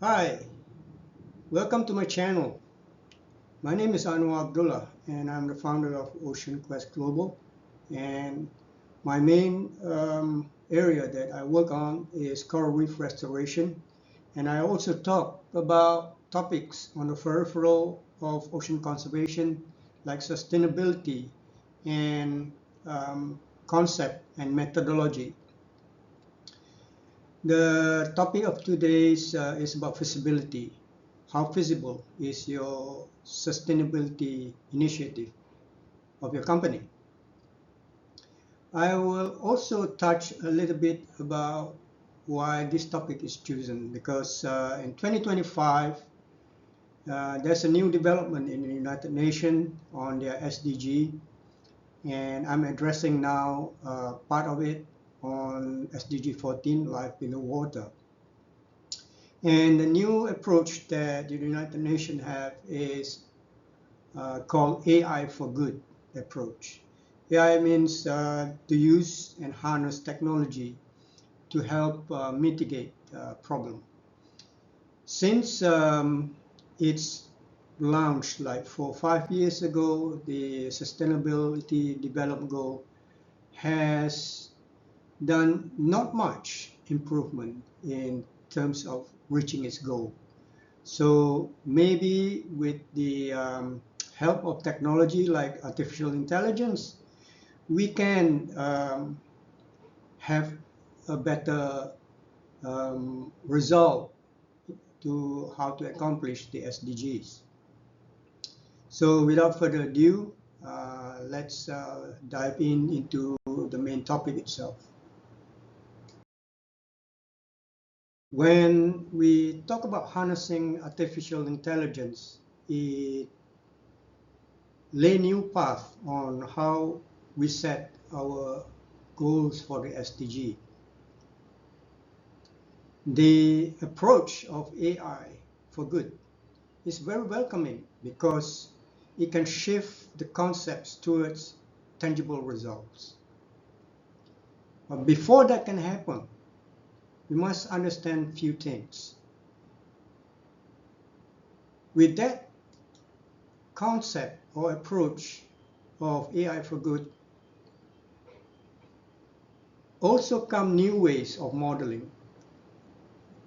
Hi, welcome to my channel. My name is Anwar Abdullah and I'm the founder of Ocean Quest Global, and my main area that I work on is coral reef restoration, and I also talk about topics on the peripheral of ocean conservation like sustainability and concept and methodology. The topic of today's is about feasibility. How feasible is your sustainability initiative of your company? I will also touch a little bit about why this topic is chosen because in 2025 there's a new development in the United Nations on their SDG, and I'm addressing now part of it on SDG 14, Life Below Water. And the new approach that the United Nations have is called AI for Good approach. AI means to use and harness technology to help mitigate problem. Since it's launched like 4 or 5 years ago, the Sustainability Development Goal has done not much improvement in terms of reaching its goal. So maybe with the help of technology like artificial intelligence, we can have a better result to how to accomplish the SDGs. So without further ado, let's dive into the main topic itself. When we talk about harnessing artificial intelligence, it lay new path on how we set our goals for the SDG. The approach of AI for good is very welcoming because it can shift the concepts towards tangible results. But before that can happen, we must understand a few things. With that concept or approach of AI for good also come new ways of modeling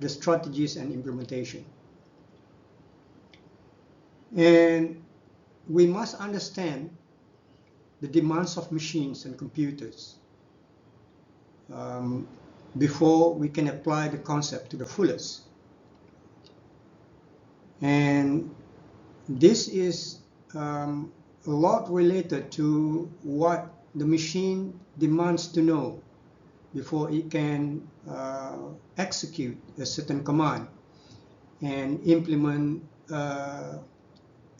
the strategies and implementation. And we must understand the demands of machines and computers before we can apply the concept to the fullest. And this is a lot related to what the machine demands to know before it can execute a certain command and implement an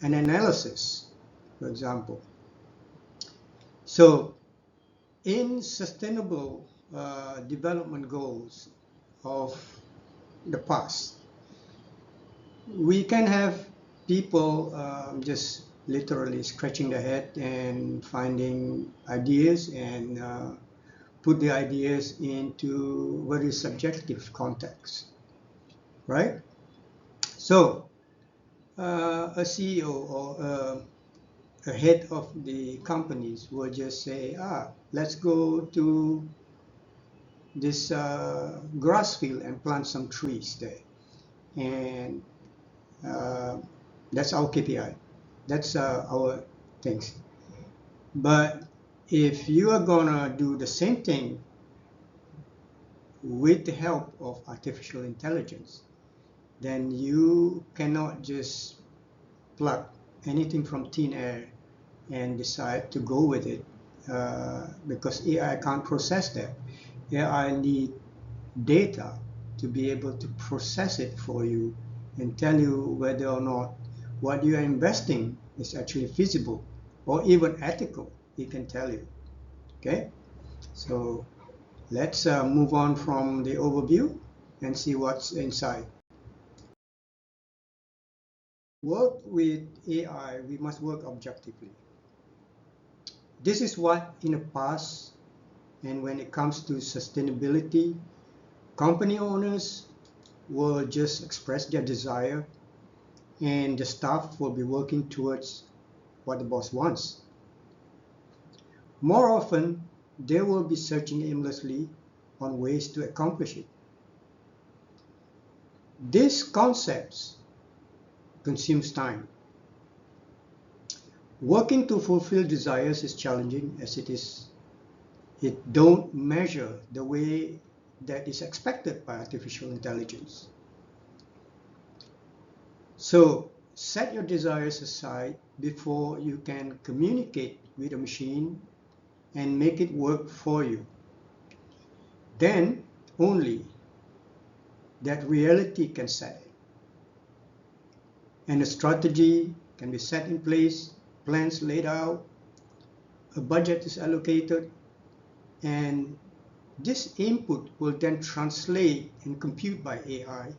analysis, for example. So in sustainable development goals of the past, we can have people just literally scratching their head and finding ideas and put the ideas into very subjective context, right? So a CEO or a head of the companies will just say, let's go to this grass field and plant some trees there. And that's our KPI. That's our things. But if you are gonna do the same thing with the help of artificial intelligence, then you cannot just pluck anything from thin air and decide to go with it because AI can't process that. AI need data to be able to process it for you and tell you whether or not what you are investing is actually feasible or even ethical. It can tell you. Okay, so let's move on from the overview and see what's inside. Work with AI, we must work objectively. This is what in the past, and when it comes to sustainability, company owners will just express their desire, and the staff will be working towards what the boss wants. More often, they will be searching aimlessly on ways to accomplish it. These concepts consumes time. Working to fulfill desires is challenging as it don't measure the way that is expected by artificial intelligence. So set your desires aside before you can communicate with a machine and make it work for you. Then only that reality can set in. And a strategy can be set in place, plans laid out, a budget is allocated, and this input will then translate and compute by AI,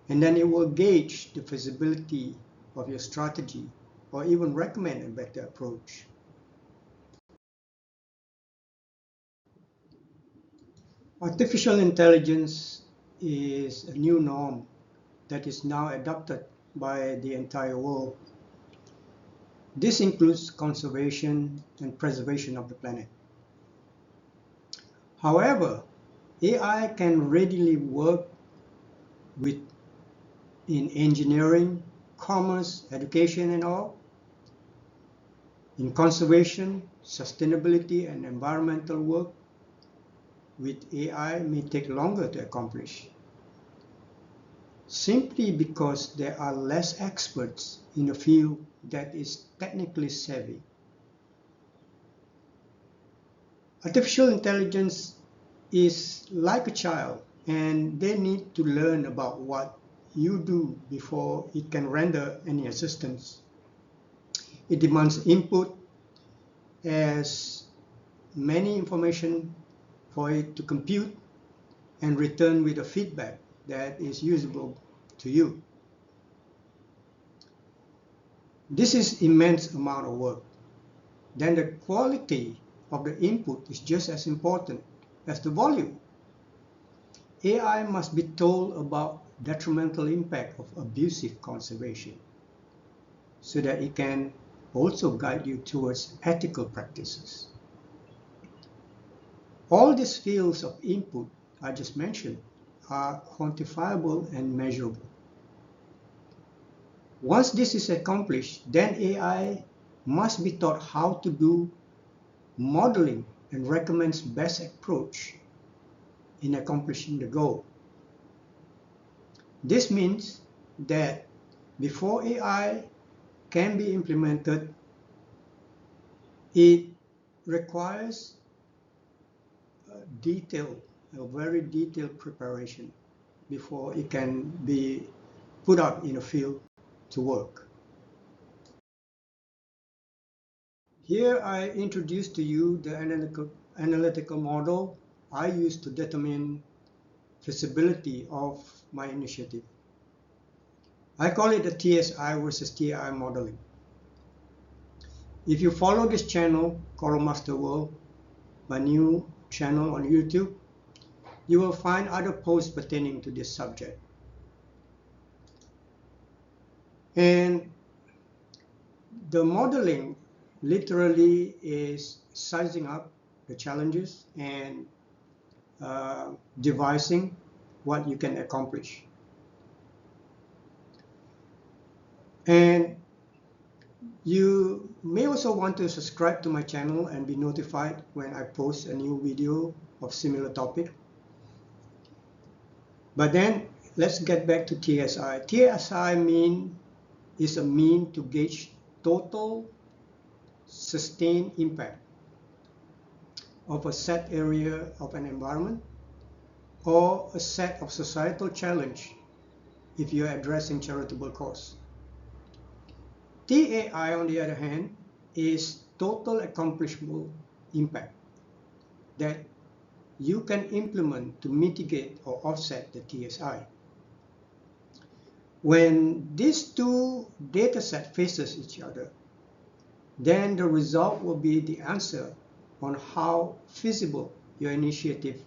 and then it will gauge the feasibility of your strategy or even recommend a better approach. Artificial intelligence is a new norm that is now adopted by the entire world. This includes conservation and preservation of the planet. However, AI can readily work in engineering, commerce, education and all. In conservation, sustainability and environmental work with AI may take longer to accomplish, simply because there are less experts in a field that is technically savvy. Artificial intelligence is like a child, and they need to learn about what you do before it can render any assistance. It demands input as many information for it to compute and return with a feedback that is usable to you. This is immense amount of work. Then the quality of the input is just as important as the volume. AI must be told about detrimental impact of abusive conservation so that it can also guide you towards ethical practices. All these fields of input I just mentioned are quantifiable and measurable. Once this is accomplished, then AI must be taught how to do modeling and recommends best approach in accomplishing the goal. This means that before AI can be implemented, it requires a very detailed preparation before it can be put out in a field to work. Here I introduce to you the analytical model I use to determine feasibility of my initiative. I call it the TSI versus TAI modeling. If you follow this channel, Coral Master World, my new channel on YouTube, you will find other posts pertaining to this subject. And the modeling literally is sizing up the challenges and devising what you can accomplish. And you may also want to subscribe to my channel and be notified when I post a new video of similar topic. But then let's get back to TSI. TSI is a mean to gauge total sustained impact of a set area of an environment or a set of societal challenge if you're addressing charitable cause. TAI, on the other hand, is total accomplishable impact that you can implement to mitigate or offset the TSI. When these two data sets faces each other, then the result will be the answer on how feasible your initiative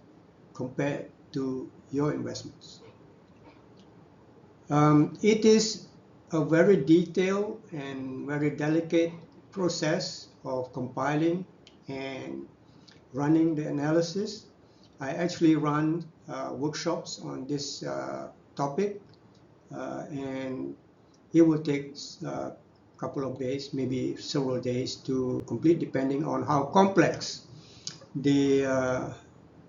compared to your investments. It is a very detailed and very delicate process of compiling and running the analysis. I actually run workshops on this topic, and it will take a couple of days, maybe several days to complete, depending on how complex the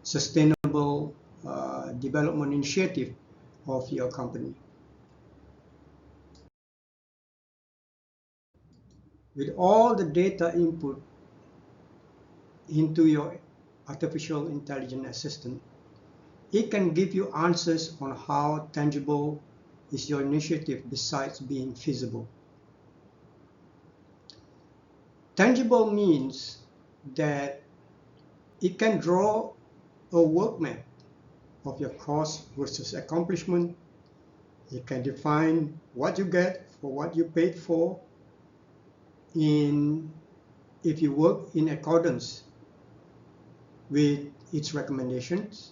sustainable development initiative of your company. With all the data input into your artificial intelligence assistant, it can give you answers on how tangible is your initiative besides being feasible. Tangible means that it can draw a work map of your cost versus accomplishment. It can define what you get for what you paid for if you work in accordance with its recommendations.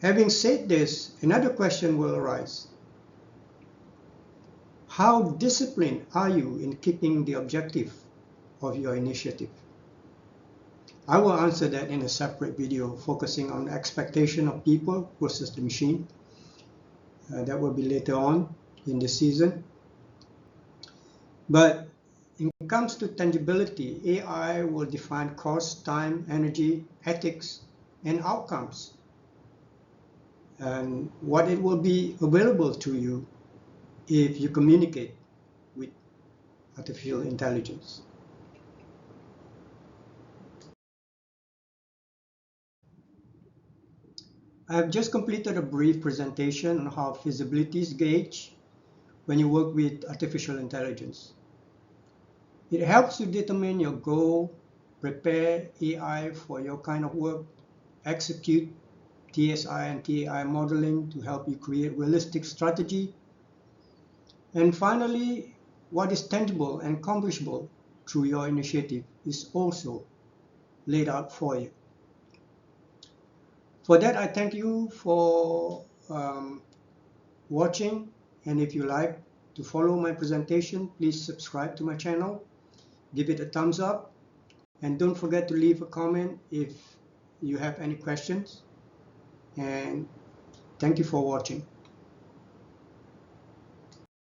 Having said this, another question will arise. How disciplined are you in keeping the objective of your initiative? I will answer that in a separate video focusing on the expectation of people versus the machine. That will be later on in the season. But when it comes to tangibility, AI will define cost, time, energy, ethics, and outcomes, and what it will be available to you if you communicate with artificial intelligence. I have just completed a brief presentation on how feasibility is gauged when you work with artificial intelligence. It helps you determine your goal, prepare AI for your kind of work, execute TSI and TAI modeling to help you create realistic strategy, and finally, what is tangible and accomplishable through your initiative is also laid out for you. For that, I thank you for watching, and if you like to follow my presentation, please subscribe to my channel, give it a thumbs up, and don't forget to leave a comment if you have any questions. And thank you for watching.